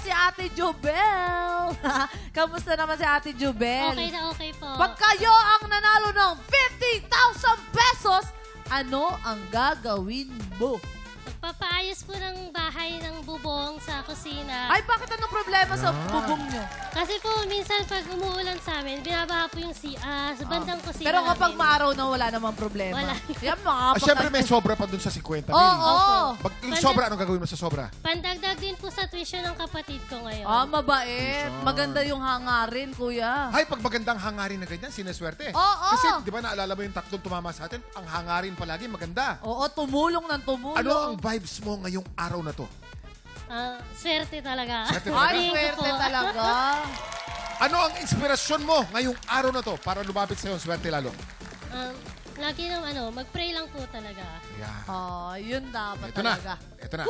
si Ate Jubel. Kamusta naman si Ate Jubel? Okay na okay po. Pag kayo ang nanalo ng 50,000 pesos, ano ang gagawin mo? Magpapaayos po ng bahay ng bubong sa kusina. Ay, bakit anong problema sa bubong nyo? Kasi po, minsan pag umuulan sa amin, binabaha po yung sa bandang kusina Pero kapag namin. maaraw na wala namang problema. Wala. Yan, Siyempre may sobra pa dun sa 50 mil. Oo. Pag yung sobra, anong gagawin mo sa sobra? Pandagdag din po sa tuition ng kapatid ko ngayon. Mabait. Maganda yung hangarin, kuya. Ay, pag magandang hangarin na ganyan, sinaswerte. Oo. Kasi, di ba naalala mo yung tatlong tumama sa atin? Ang hangarin palagi maganda. Oo, tumulong ng tumulong. Ano ang vibes mo ngayong araw na to? Swerte talaga. Swerte talaga? Ay, Tingin ko swerte po. talaga. Ano ang inspirasyon mo ngayong araw na to para lumapit sa'yo ang swerte lalo? Lagi ng mag-pray lang po talaga. Yeah. Yun dapat Ito na. talaga. Ito na.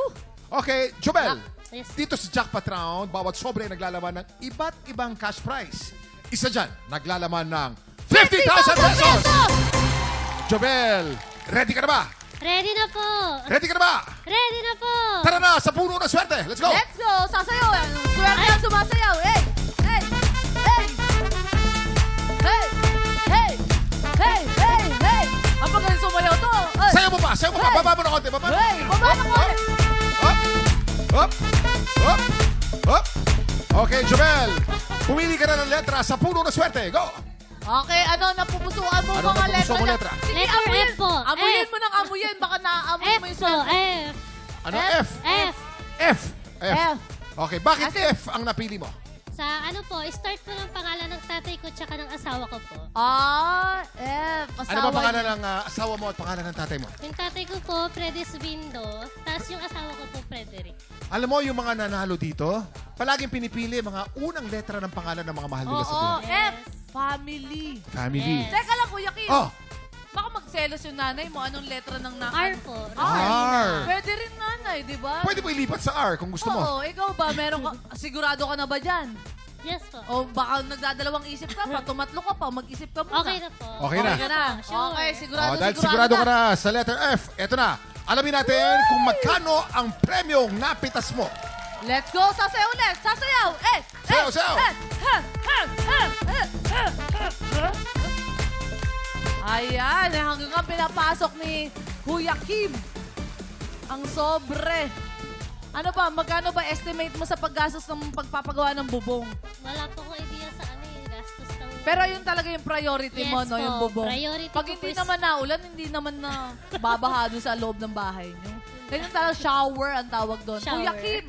Okay, Jobel. Yes. Dito sa Jackpot Round, bawat sobre ay naglalaman ng iba't ibang cash prize. Isa dyan, naglalaman ng 50,000 pesos! Jobel, ready ka na ba? Ready na po! Ready ka na ba? Ready na po! Tara na sa puno ng swerte. Let's go! Let's go! Sasayaw! Swerte ang sumasayaw! Hey! Hey! Hey! Hey! Hey! Hey! Hey! Hey! Ang magaling sumayaw to! Hey! Sayaw mo pa! Sayaw mo pa! Hey! Baba mo na konti! Baba! Hey! Baba na konti! Up! Up! Up! Up! Okay, Jobel. Pumili ka na ng letra sa puno ng swerte. Go! Okay, napupusuan mo Ano mga napupusuan mo letra? Sige, Letter amuyin. F po. Amuyin F. mo ng amuyin. Baka naamoy F mo yung po, swerte. F. Ano? F. F. F. F. F. F. Okay, bakit Kasi- F ang napili mo? Sa start po ng pangalan ng tatay ko tsaka ng asawa ko po. F. Ano ba pangalan ng asawa mo at pangalan ng tatay mo? Yung tatay ko po, Fredis Bindo. Tapos yung asawa ko po, Frederick. Alam mo, yung mga nanalo dito, palaging pinipili mga unang letra ng pangalan ng mga mahal nila sa Oo, buhay. F. Family. Family. Yes. Teka lang, Kuya Kim. Oh, Baka magselos yung nanay mo. Anong letra ng R po. R. Pwede rin nanay, di ba? Pwede mo ilipat sa R kung gusto mo. Oo, ikaw ba? Meron ka, sigurado ka na ba dyan? Yes po. O baka nagdadalawang isip ka pa, tumatlo ka pa, mag-isip ka muna. Okay na po. Okay na. Okay na. Sure. Okay, sigurado, Dahil sigurado ka na sa letter F. Eto na. Alamin natin kung magkano ang premyong napitas mo. Let's go! Sasayaw ulit! Sasayaw! Sayaw, sayaw! Ayan, hanggang nga pinapasok ni Kuya Kim ang sobre. Ano ba, magkano ba estimate mo sa paggastos ng pagpapagawa ng bubong? Wala po ko idea sa gastos ng... Pero yun talaga yung priority mo, Yes no? po, Yung bubong. priority Pag ko hindi po is- naman naulan, hindi naman na babaha doon sa loob ng bahay nyo. Ganyan talaga, shower ang tawag doon. Shower. Kuya Kim,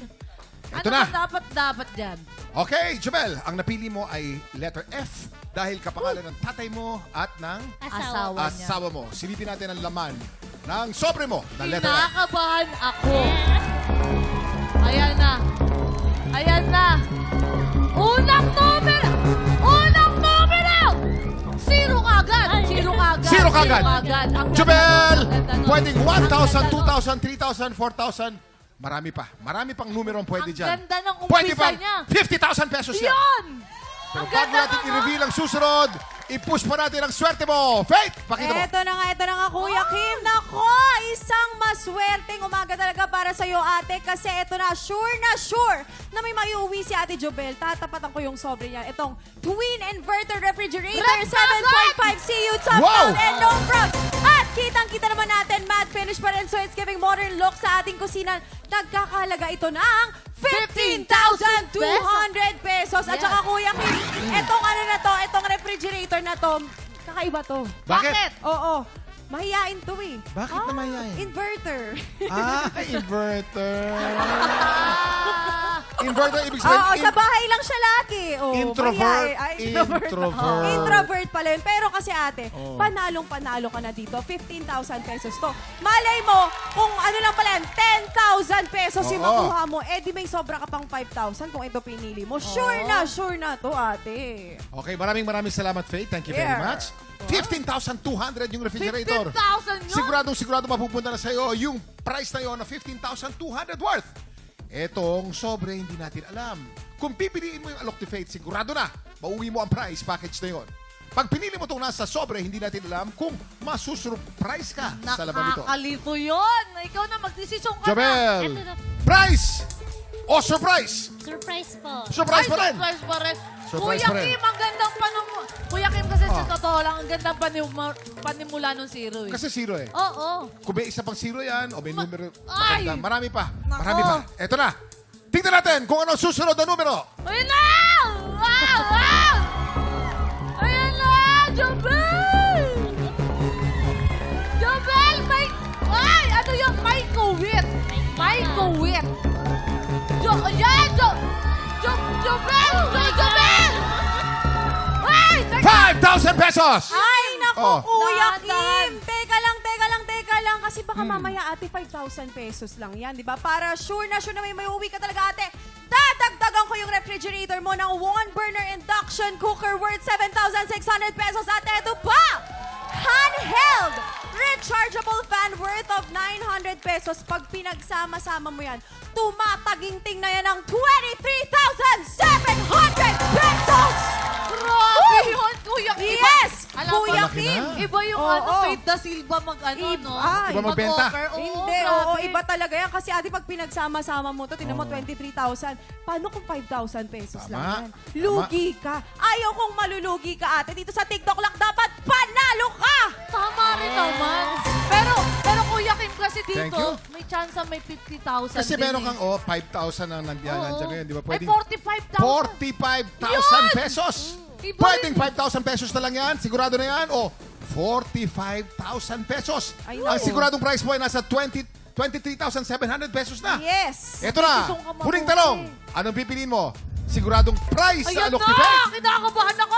Ito ano na. ba dapat dyan? Okay, Jobel, ang napili mo ay letter F dahil kapangalan ng tatay mo at ng Asawa. niya. asawa mo. Silipin natin ang laman ng sobre mo na letter F. Kinakabahan ako. Ayan na. Ayan na. Unang numero! Unang numero! Zero kagad. Zero kagad. Zero kagad. Ang Jobel, ganda nun. pwedeng Ang ganda 1,000, nun. 2,000, 3,000, 4,000. Marami pa. Marami pang numero ang pwede Ang dyan. ganda ng Pwede umpisa pang niya. 50,000 pesos yan. Yun! Pero Ang bago ganda natin nga, i-reveal ang susunod, i-push pa natin ang swerte mo. Faith, pakita mo. Ito na nga, Kuya Kim. Nako, isang maswerteng umaga talaga para sa'yo, ate. Kasi ito na, sure na may maiuwi si Ate Jobel. Tatapatan ko yung sobre niya. Itong twin inverter refrigerator, 7.5 CU top Wow! down and no frost. At kitang-kita naman natin, matte finish pa rin. So it's giving modern look sa ating kusina. Nagkakahalaga ito ng 15,200 pesos. At Yes. saka, Kuya Kim, itong refrigerator na to, kakaiba to. Bakit? Oo. Mahiyain to eh. Bakit na mahiyain? Inverter. Inverter. Ah, Inverter, ibig Oo, sabihin, sa bahay lang siya lagi. Oo, introvert. mahiyain. Ay, Introvert. Oo, introvert pala yun. Pero kasi ate, Oo. panalong-panalo ka na dito. 15,000 pesos to. Malay mo, kung ano lang pala yan, 10,000 pesos yung Oo. makuha mo, eh di may sobra ka pang 5,000 kung ito pinili mo. Sure na to, ate. Okay, maraming salamat, Faith. Thank you very Yeah. much. 15,200 yung refrigerator. 15,000 yun? Sigurado mapupunta na sa'yo yung price na yun na 15,200 worth. Etong sobre, hindi natin alam. Kung pipiliin mo yung Alok to Faith, sigurado na, mauwi mo ang price package na yun. Pag pinili mo itong nasa sobre, hindi natin alam kung masusurprise ka sa laman nito. Nakakalito yun. Ikaw na, magdesisyon ka na. Jobel, Ito na. price O surprise? Surprise po. Surprise pa rin. Surprise pa rin. Surprise Kuya pa rin. Kim, ang gandang Kuya Kim, kasi sa totoo lang, ang gandang panimula ng zero eh. Kasi zero eh. Oo. Kung may isa pang zero yan, o may numero, Ay! maganda. Marami pa. Nako. Marami pa. Eto na. Tingnan natin kung ano ang susunod na numero. Ayun na! Wow! Wow! Ayun na! Jobel! Jobel! Ay! Ano yung microwave? Microwave! Ayan! Jobel! Jobel! Ay! 5,000 pesos! Ay, naku, Oh. Kuya Dahan-dahan. Kim. Teka lang. Kasi baka mamaya, ate, 5,000 pesos lang yan, di ba? Para sure na may uwi ka talaga, ate. Dadagdagan ko yung refrigerator mo ng one-burner induction cooker worth 7,600 pesos. At eto pa! Handheld rechargeable fan worth of 900 pesos. Pag pinagsama-sama mo yan, tumataginting na yan ng 23,700 pesos! Grabe yun, Kuya Kim! Yes! Alam mo, Kuya Malaki Kim! na. Iba yung Oo. Faith Da Silva mag-ano, no? Ay, Iba magbenta. Mag-offer. Oo, Hindi, grabe. oo, iba talaga yan. Kasi ate, pag pinagsama-sama mo to, tinan mo 23,000. Paano kung 5,000 pesos Tama. lang yan? Lugi ka. Ayaw kong malulugi ka, ate. Dito sa TikTok lang, dapat panalo ka! Tama rin naman. Pero Kuya Kim, kasi Thank you. dito, may chance may 50,000 Kasi din meron eh. kang 5,000 ang nandiyan ngayon, di ba? Ay, Pwedeng 45,000. 45,000 pesos. Iba Pwedeng rin. 5,000 pesos na lang yan. Sigurado na yan. O 45,000 pesos. Ay, Ang naku. siguradong price mo ay nasa 23,700 pesos na. Yes! Ito na. Gusto kong Huling mabuti. tanong. Anong pipiliin mo? Siguradong price sa Ayan Alok na! Debate? Kinakabahan ako!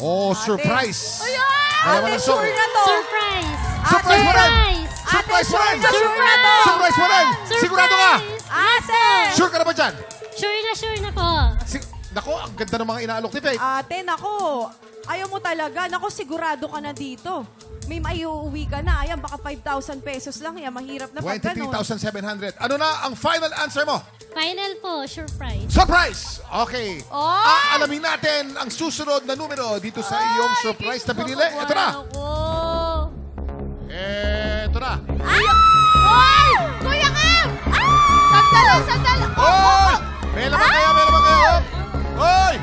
O surprise. Ayan! Dalawa Ate, ng sure na to! Surprise! Surprise mo rin! Surprise! Surprise mo rin! Ate, sure na to! Surprise mo rin! Sigurado ka! Ate! Sure ka na ba dyan? Sure na po. Nako, ang ganda ng mga inaalok ni Faith. Ate, nako. Ayaw mo talaga. Nako, sigurado ka na dito. May maiuwi ka na. Ayan, baka 5,000 pesos lang. Yan, mahirap na pag ganun. 23,700. Ano na ang final answer mo? Final po, surprise. Surprise! Okay. Oh! Aalamin natin ang susunod na numero dito sa iyong surprise na pinili. Ito na. Ito na. Ay! Kuya Kim! Sandali! Oy! May laman kaya, may laman kaya. Oy!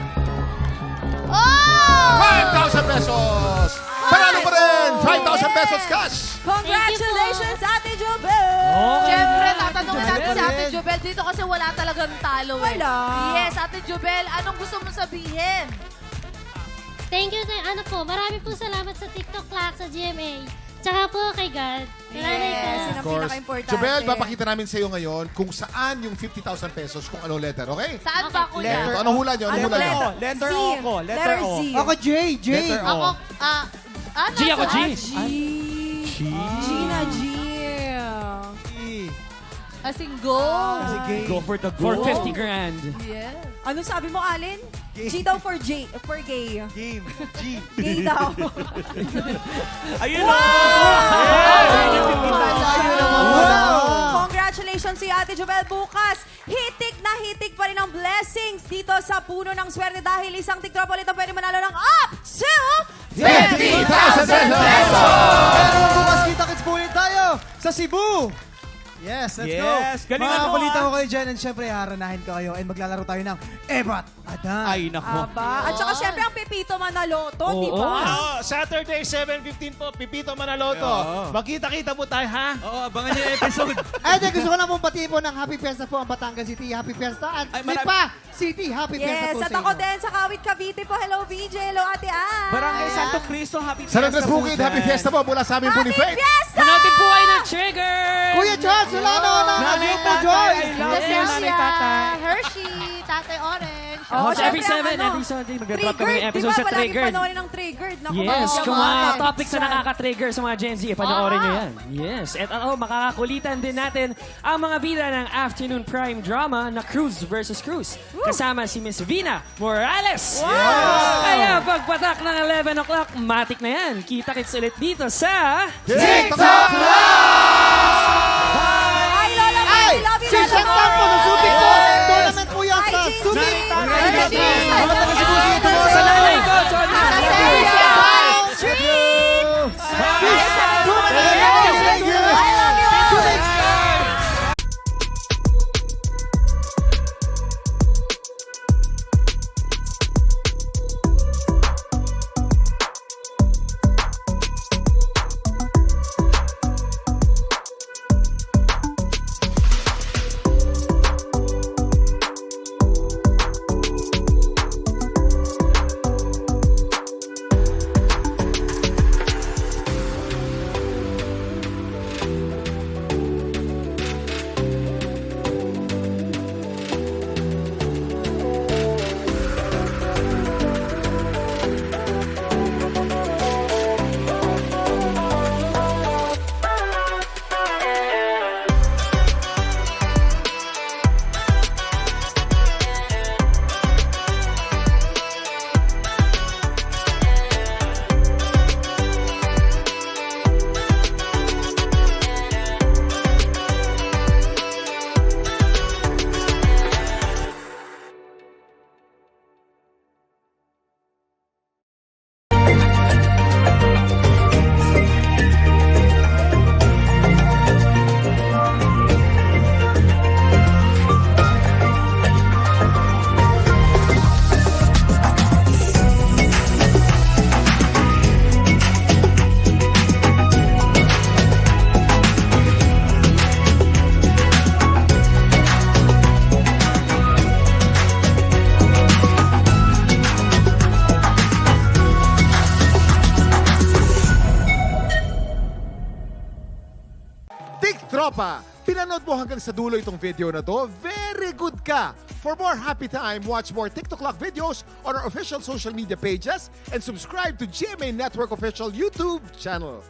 Oh! 5,000 pesos! Panalo pa rin! 5,000 pesos cash! Congratulations, Ate Jobel! Siyempre, tatanungin natin si Ate Jobel dito kasi wala talagang talo eh. Wala. Yes, Ate Jobel, anong gusto mong sabihin? Thank you. Marami pong salamat sa TikTok Clock, sa GMA. Tsaka po kay God. Salamat Yes, po. yun ang pinaka-importante. Jobel, papakita namin sa iyo ngayon kung saan yung 50,000 pesos, kung ano letter, okay? Saan ba, Kuya? Ito, anong hula nyo? Anong hula nyo? Letter C. O ako. Letter O. Z. Ako, J. Letter O. Ako, ano? G ako, G. G. Gina G. Asing go. Go for the gold. For 50 grand. Yes. Ano sabi mo, Alin? G daw for J. For gay. Game. G. Gay daw. Ayun Congratulations si Ate Jobel bukas. Hitik na hitik pa rin ang blessings dito sa puno ng swerte dahil isang tiktropa ulit ang pwede manalo ng up to 50,000 pesos! Pero bukas kita-kits po ulit tayo sa Cebu. Yes, let's go. Yes, galingan mo, Makakulitan ah. ko kayo dyan and syempre haranahin ko kayo and maglalaro tayo ng Ebat Adan. Ay, nako. Aba. At saka syempre ang Pepito Manaloto, di ba? Saturday, 7:15 po, Pipito Manaloto. Oo. Magkita-kita po tayo, ha? Oo, abangan niyo yung episode. Ay, gusto ko lang pong pati po ng Happy Fiesta po ang Batangas City. Happy Fiesta at Ay, marami- Lipa City. Happy Fiesta Yes, po at sa ako inyo. din sa Kawit Cavite po. Hello, VJ. Hello, Ate Ann. Barangay Santo Cristo, happy San fiesta Andres po Bukid, dyan. happy fiesta po mula sa amin po ni Happy Faith. Fiesta! Manoodin po kayo ng Trigger! Kuya Charles, wala na ako ng Nanay, Azumo tatay, Joy. I love you, Yes, nanay, yeah. tatay. Hershey, Tatay Orange. Oh, Every syempre, 7, ang every Sunday, mag-drop kami ng Triggered. episode Di ba, sa palagi Triggered. panoorin ng Triggered. Naku, Yes, mga kung mga mga topics na dyan. nakaka-trigger sa mga Gen Z, panoorin nyo yan. Yes. At makakakulitan din natin ang mga bida ng afternoon prime drama na Cruz versus Cruz. Kasama si Miss Vina Morales. Kaya pagpatak ng 11 o'clock, matik na yan. Kita-kits ulit dito sa... TikTok! Ay, Lola, I love you, Si Lola. Chantal po sa Subic po. Tournament po yan sa Ay, Subic. Nanay, tatay. Sa nanay ko, John. pa, pinanood mo hanggang sa dulo itong video na to, very good ka! For more happy time, watch more TikTok Clock videos on our official social media pages and subscribe to GMA Network official YouTube channel.